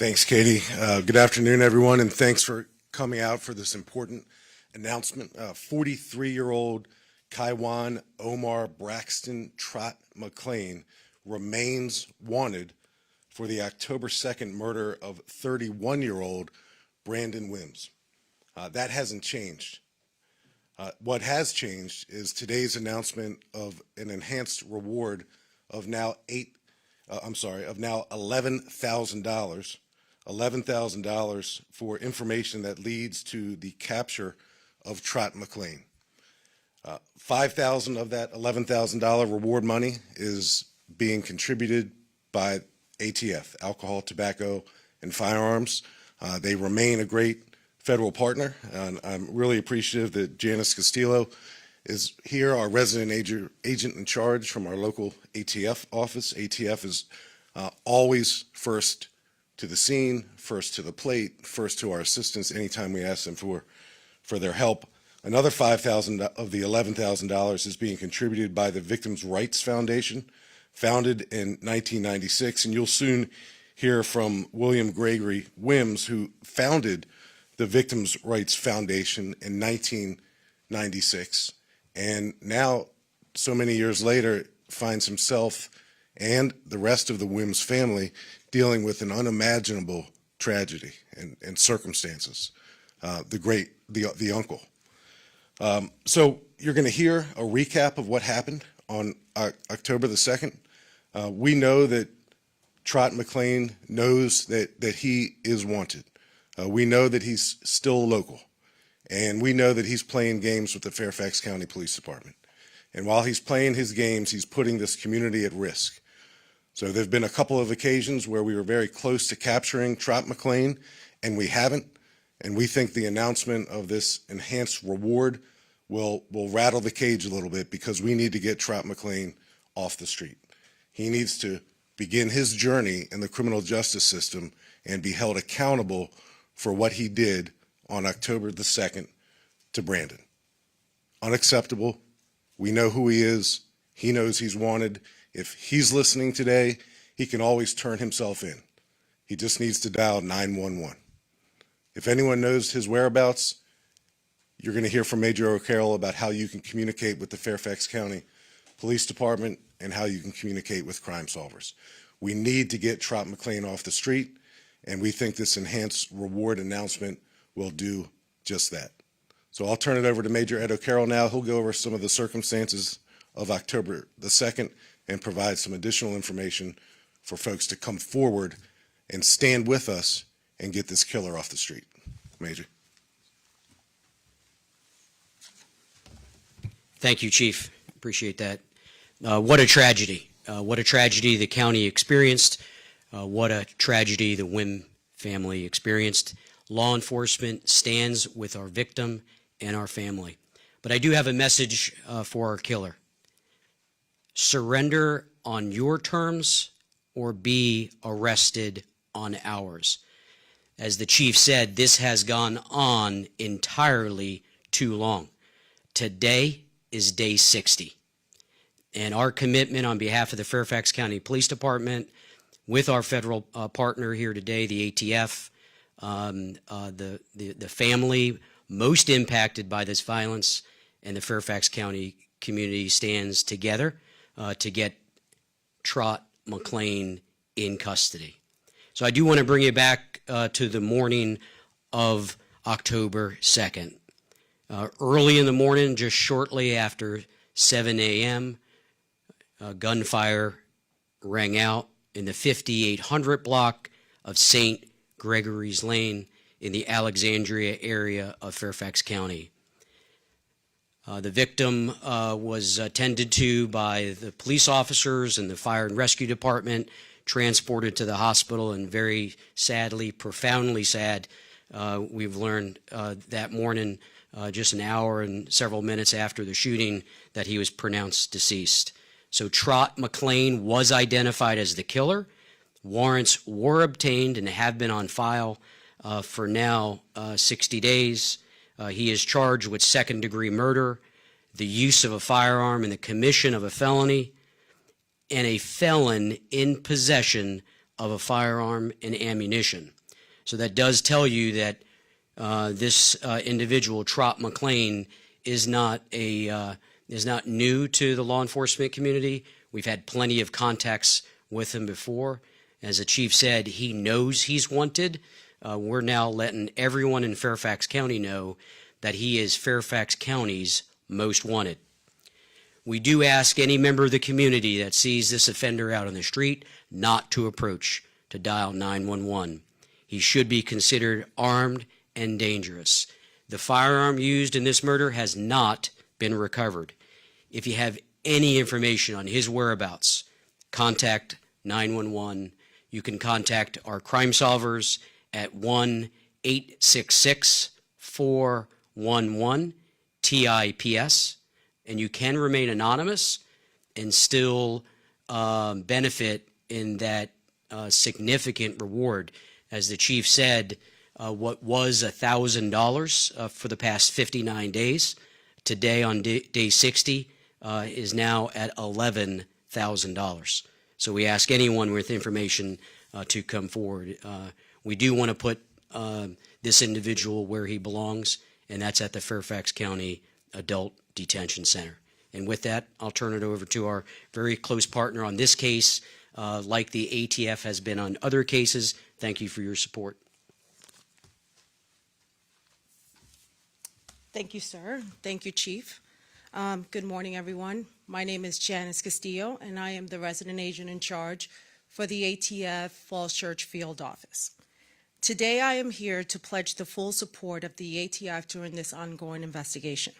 Thanks, Katie. Good afternoon, everyone, and thanks for coming out for this important announcement. 43-year-old Kyjuan Omar Braxton Trott-McLean remains wanted for the October 2nd murder of 31-year-old Brandon Wims. That hasn't changed. What has changed is today's announcement of an enhanced reward of now $11,000 for information that leads to the capture of Trott-McLean. $5,000 of that $11,000 reward money is being contributed by ATF, Alcohol, Tobacco, and Firearms. They remain a great federal partner, and I'm really appreciative that Janice Castillo is here, our resident agent in charge from our local ATF office. ATF is always first to the scene, first to the plate, first to our assistance anytime we ask them for their help. Another $5,000 of the $11,000 is being contributed by the Victims' Rights Foundation, founded in 1996, and you'll soon hear from William Gregory Wims, who founded the Victims' Rights Foundation in 1996, and now, so many years later, finds himself and the rest of the Wims family dealing with an unimaginable tragedy and circumstances. The uncle. So you're going to hear a recap of what happened on October the 2nd. We know that Trott-McLean knows that he is wanted. We know that he's still local, and we know that he's playing games with the Fairfax County Police Department. And while he's playing his games, he's putting this community at risk. So there've been a couple of occasions where we were very close to capturing Trott-McLean, and we haven't. And we think the announcement of this enhanced reward will rattle the cage a little bit, because we need to get Trott-McLean off the street. He needs to begin his journey in the criminal justice system and be held accountable for what he did on October the 2nd to Brandon. Unacceptable. We know who he is. He knows he's wanted. If he's listening today, he can always turn himself in. He just needs to dial 911. If anyone knows his whereabouts, you're going to hear from Major O'Carroll about how you can communicate with the Fairfax County Police Department and how you can communicate with crime solvers. We need to get Trott-McLean off the street, and we think this enhanced reward announcement will do just that. So I'll turn it over to Major Ed O'Carroll now. He'll go over some of the circumstances of October the 2nd and provide some additional information for folks to come forward and stand with us and get this killer off the street. Major. Thank you, Chief. Appreciate that. What a tragedy. What a tragedy the county experienced. What a tragedy the Wim family experienced. Law enforcement stands with our victim and our family. But I do have a message for our killer. Surrender on your terms or be arrested on ours. As the chief said, this has gone on entirely too long. Today is day 60. And our commitment on behalf of the Fairfax County Police Department, with our federal partner here today, the ATF, the family most impacted by this violence, and the Fairfax County community stands together to get Trott-McLean in custody. So I do want to bring you back to the morning of October 2nd. Early in the morning, just shortly after 7 a.m., gunfire rang out in the 5800 block of St. Gregory's Lane in the Alexandria area of Fairfax County. The victim was attended to by the police officers and the fire and rescue department, transported to the hospital, and very sadly, profoundly sad, we've learned that morning, just an hour and several minutes after the shooting, that he was pronounced deceased. So Trott-McLean was identified as the killer. Warrants were obtained and have been on file for now 60 days. He is charged with second-degree murder, the use of a firearm, and the commission of a felony, and a felon in possession of a firearm and ammunition. So that does tell you that this individual, Trott-McLean, is not new to the law enforcement community. We've had plenty of contacts with him before. As the chief said, he knows he's wanted. We're now letting everyone in Fairfax County know that he is Fairfax County's most wanted. We do ask any member of the community that sees this offender out on the street not to approach, to dial 911. He should be considered armed and dangerous. The firearm used in this murder has not been recovered. If you have any information on his whereabouts, contact 911. You can contact our crime solvers at 1-866-411-TIPS, and you can remain anonymous and still benefit in that significant reward. As the chief said, what was $1,000 for the past 59 days, today on day 60 is now at $11,000. So we ask anyone with information to come forward. We do want to put this individual where he belongs, and that's at the Fairfax County Adult Detention Center. And with that, I'll turn it over to our very close partner on this case. Like the ATF has been on other cases, thank you for your support. Thank you, sir. Thank you, Chief. Good morning, everyone. My name is Janice Castillo, and I am the resident agent in charge for the ATF Falls Church Field Office. Today, I am here to pledge the full support of the ATF during this ongoing investigation.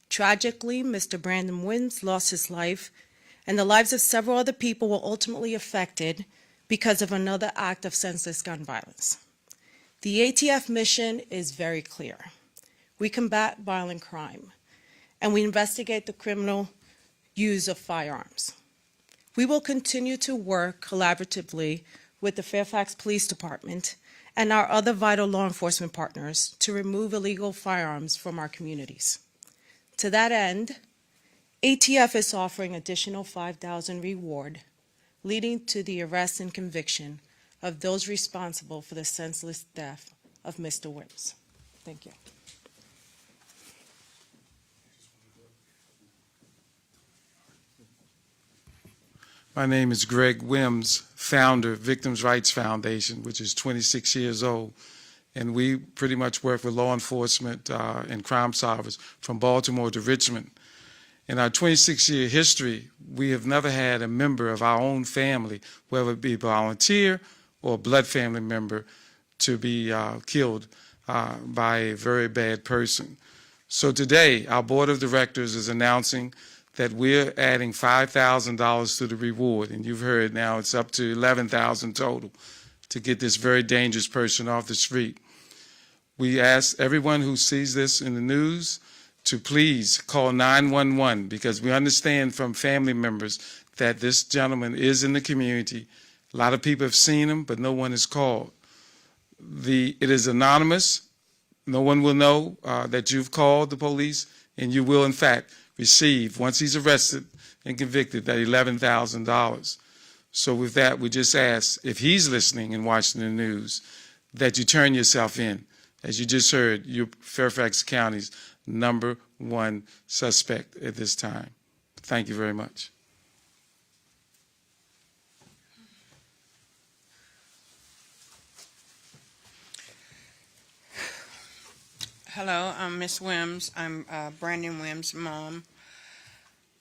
Tragically, Mr. Brandon Wims lost his life, and the lives of several other people were ultimately affected because of another act of senseless gun violence. The ATF mission is very clear. We combat violent crime, and we investigate the criminal use of firearms. We will continue to work collaboratively with the Fairfax Police Department and our other vital law enforcement partners to remove illegal firearms from our communities. To that end, ATF is offering additional $5,000 reward, leading to the arrest and conviction of those responsible for the senseless death of Mr. Wims. Thank you. My name is Greg Wims, founder of Victims' Rights Foundation, which is 26 years old. And we pretty much work with law enforcement and crime solvers from Baltimore to Richmond. In our 26-year history, we have never had a member of our own family, whether it be volunteer or blood family member, to be killed by a very bad person. So today, our board of directors is announcing that we're adding $5,000 to the reward, and you've heard now it's up to $11,000 total to get this very dangerous person off the street. We ask everyone who sees this in the news to please call 911, because we understand from family members that this gentleman is in the community. A lot of people have seen him, but no one is called. It is anonymous. No one will know that you've called the police, and you will, in fact, receive, once he's arrested and convicted, that $11,000. So with that, we just ask, if he's listening and watching the news, that you turn yourself in. As you just heard, you're Fairfax County's #1 suspect at this time. Thank you very much. Hello, I'm Miss Wims. I'm Brandon Wims' mom.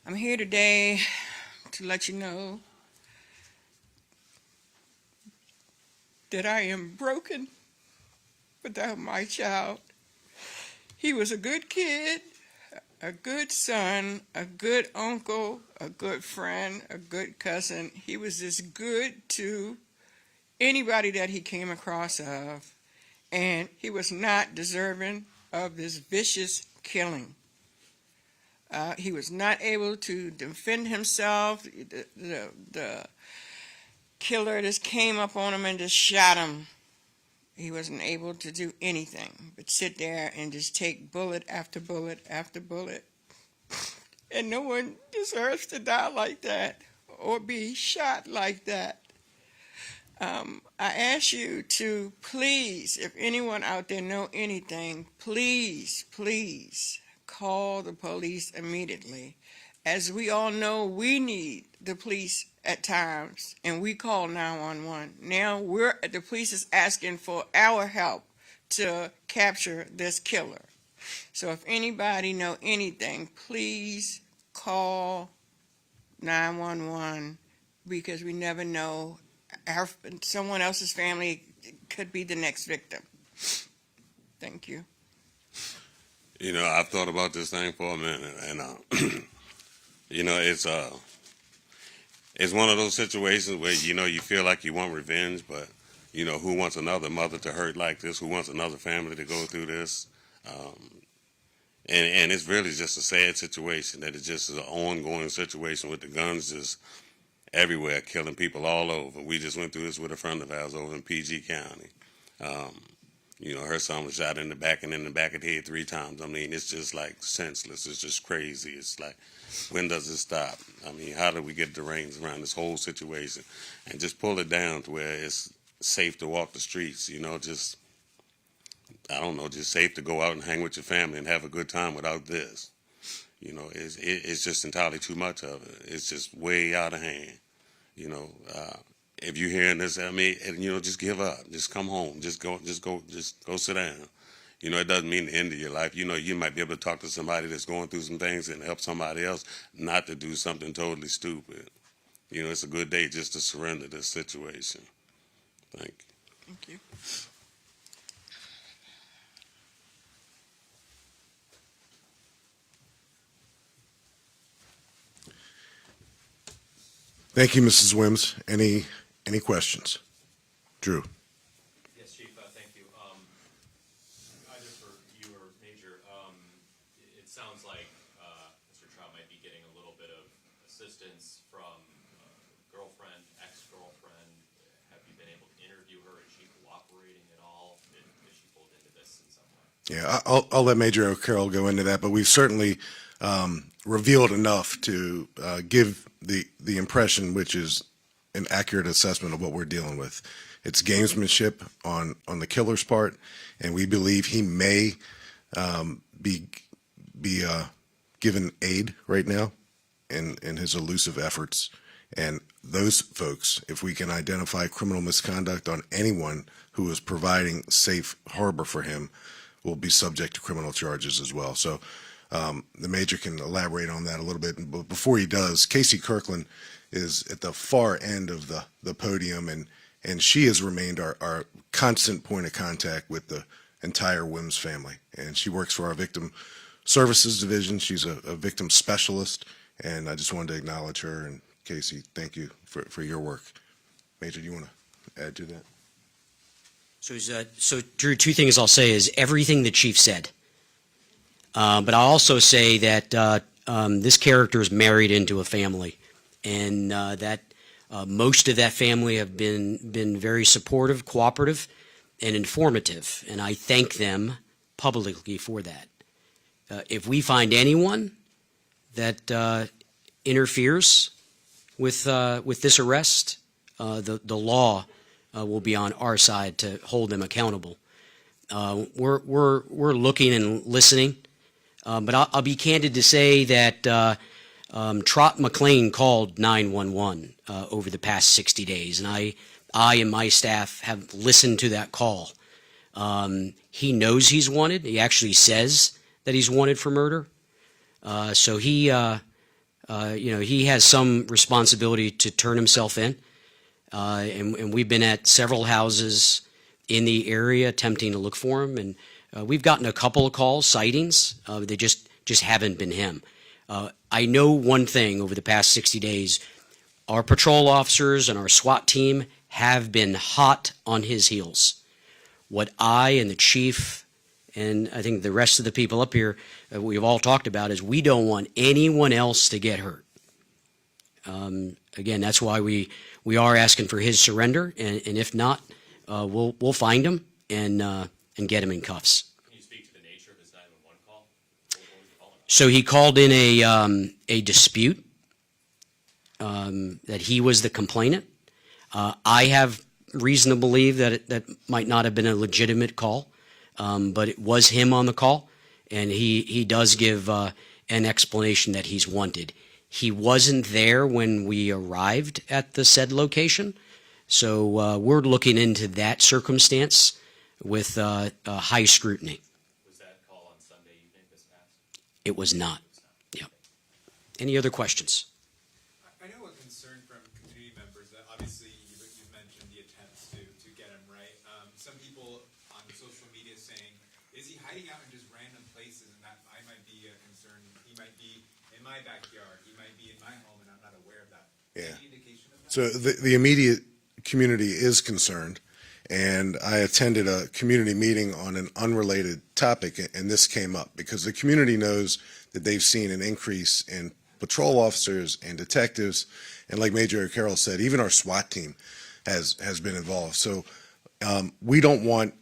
I'm here today to let you know that I am broken without my child. He was a good kid, a good son, a good uncle, a good friend, a good cousin. He was as good to anybody that he came across of, and he was not deserving of this vicious killing. He was not able to defend himself. The killer just came up on him and just shot him. He wasn't able to do anything but sit there and just take bullet after bullet after bullet. And no one deserves to die like that or be shot like that. I ask you to please, if anyone out there know anything, please, please call the police immediately. As we all know, we need the police at times, and we call 911. Now the police is asking for our help to capture this killer. So if anybody know anything, please call 911, because we never know. Someone else's family could be the next victim. Thank you. You know, I've thought about this thing for a minute, and you know, it's one of those situations where you feel like you want revenge, but who wants another mother to hurt like this? Who wants another family to go through this? And it's really just a sad situation that it just is an ongoing situation with the guns just everywhere, killing people all over. We just went through this with a friend of ours over in PG County. Her son was shot in the back and in the back of the head 3 times. I mean, it's just like senseless. It's just crazy. It's like, when does it stop? I mean, how do we get the reins around this whole situation and just pull it down to where it's safe to walk the streets, just, I don't know, just safe to go out and hang with your family and have a good time without this. It's just entirely too much of it. It's just way out of hand. If you're hearing this, I mean, just give up. Just come home. Just go sit down. It doesn't mean the end of your life. You might be able to talk to somebody that's going through some things and help somebody else not to do something totally stupid. It's a good day just to surrender this situation. Thank you. Thank you. Thank you, Mrs. Wims. Any questions? Drew. Yes, Chief, thank you. Either for you or Major, it sounds like Mr. Trott might be getting a little bit of assistance from girlfriend, ex-girlfriend. Have you been able to interview her? Is she cooperating at all? Is she pulled into this in some way? Yeah, I'll let Major O'Carroll go into that, but we've certainly revealed enough to give the impression, which is an accurate assessment of what we're dealing with. It's gamesmanship on the killer's part, and we believe he may be given aid right now in his elusive efforts. And those folks, if we can identify criminal misconduct on anyone who is providing safe harbor for him, will be subject to criminal charges as well. So the Major can elaborate on that a little bit. But before he does, Casey Kirkland is at the far end of the podium, and she has remained our constant point of contact with the entire Wims family. And she works for our Victim Services Division. She's a victim specialist, and I just wanted to acknowledge her. And Casey, thank you for your work. Major, do you want to add to that? So Drew, 2 things I'll say is everything the chief said. But I'll also say that this character is married into a family, and that most of that family have been very supportive, cooperative, and informative, and I thank them publicly for that. If we find anyone that interferes with this arrest, the law will be on our side to hold them accountable. We're looking and listening. But I'll be candid to say that Trott-McLean called 911 over the past 60 days, and I and my staff have listened to that call. He knows he's wanted. He actually says that he's wanted for murder. So he has some responsibility to turn himself in. And we've been at several houses in the area attempting to look for him, and we've gotten a couple of calls, sightings. They just haven't been him. I know one thing over the past 60 days, our patrol officers and our SWAT team have been hot on his heels. What I and the chief and I think the rest of the people up here, we've all talked about is we don't want anyone else to get hurt. Again, that's why we are asking for his surrender, and if not, we'll find him and get him in cuffs. Can you speak to the nature of his 911 call? What was he calling about? So he called in a dispute that he was the complainant. I have reason to believe that that might not have been a legitimate call, but it was him on the call, and he does give an explanation that he's wanted. He wasn't there when we arrived at the said location, so we're looking into that circumstance with high scrutiny. Was that call on Sunday evening this past? It was not. Yep. Any other questions? I know a concern from community members that obviously you've mentioned the attempts to get him right. Some people on social media saying, is he hiding out in just random places, and that I might be concerned. He might be in my backyard. He might be in my home, and I'm not aware of that. Yeah. Any indication of that? So the immediate community is concerned, and I attended a community meeting on an unrelated topic, and this came up because the community knows that they've seen an increase in patrol officers and detectives, and like Major Carroll said, even our SWAT team has been involved. So we don't want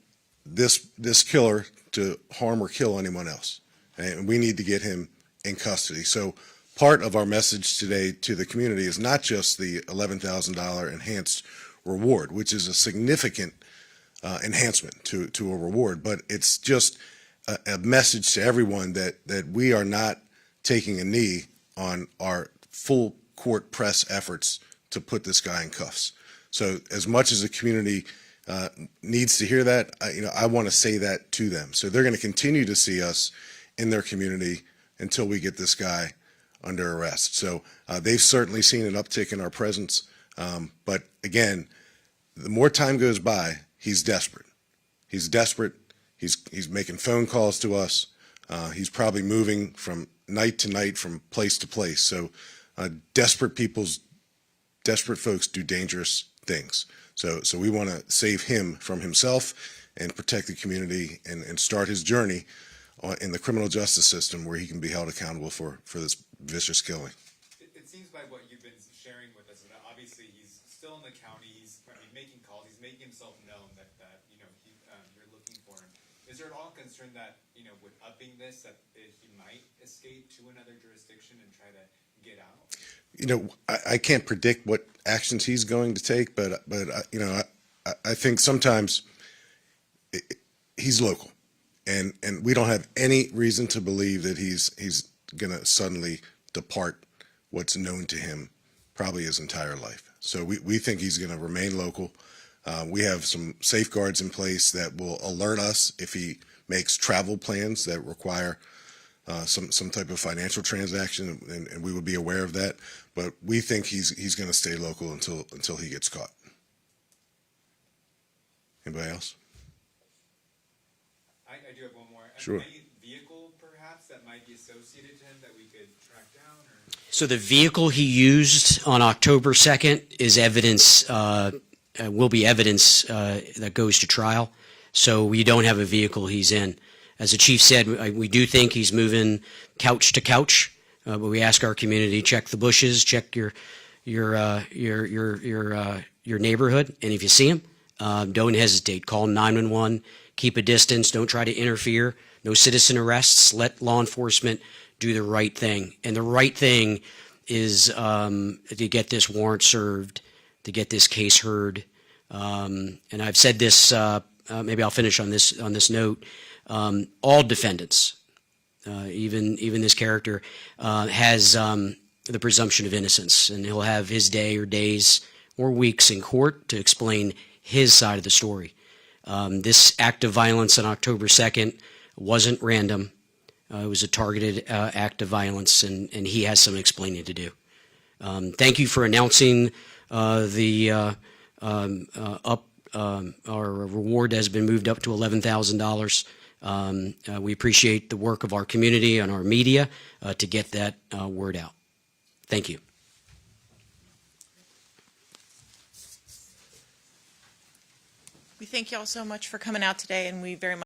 this killer to harm or kill anyone else, and we need to get him in custody. So part of our message today to the community is not just the $11,000 enhanced reward, which is a significant enhancement to a reward, but it's just a message to everyone that we are not taking a knee on our full court press efforts to put this guy in cuffs. So as much as the community needs to hear that, I want to say that to them. So they're going to continue to see us in their community until we get this guy under arrest. So they've certainly seen an uptick in our presence. But again, the more time goes by, he's desperate. He's desperate. He's making phone calls to us. He's probably moving from night to night, from place to place. So desperate folks do dangerous things. So we want to save him from himself and protect the community and start his journey in the criminal justice system where he can be held accountable for this vicious killing. It seems by what you've been sharing with us that obviously he's still in the county. He's making calls. He's making himself known that you're looking for him. Is there at all concern that with upping this that he might escape to another jurisdiction and try to get out? I can't predict what actions he's going to take, but I think sometimes he's local, and we don't have any reason to believe that he's going to suddenly depart what's known to him probably his entire life. So we think he's going to remain local. We have some safeguards in place that will alert us if he makes travel plans that require some type of financial transaction, and we would be aware of that. But we think he's going to stay local until he gets caught. Anybody else? I do have one more. Sure. Any vehicle perhaps that might be associated to him that we could track down? Or? So the vehicle he used on October 2nd is evidence, will be evidence that goes to trial. So we don't have a vehicle he's in. As the chief said, we do think he's moving couch to couch, but we ask our community, check the bushes, check your neighborhood, and if you see him, don't hesitate. Call 911. Keep a distance. Don't try to interfere. No citizen arrests. Let law enforcement do the right thing. And the right thing is to get this warrant served, to get this case heard. And I've said this. Maybe I'll finish on this note. All defendants, even this character, has the presumption of innocence, and he'll have his day or days or weeks in court to explain his side of the story. This act of violence on October 2nd wasn't random. It was a targeted act of violence, and he has some explaining to do. Thank you for announcing our reward has been moved up to $11,000. We appreciate the work of our community and our media to get that word out. Thank you. We thank you all so much for coming out today, and we very much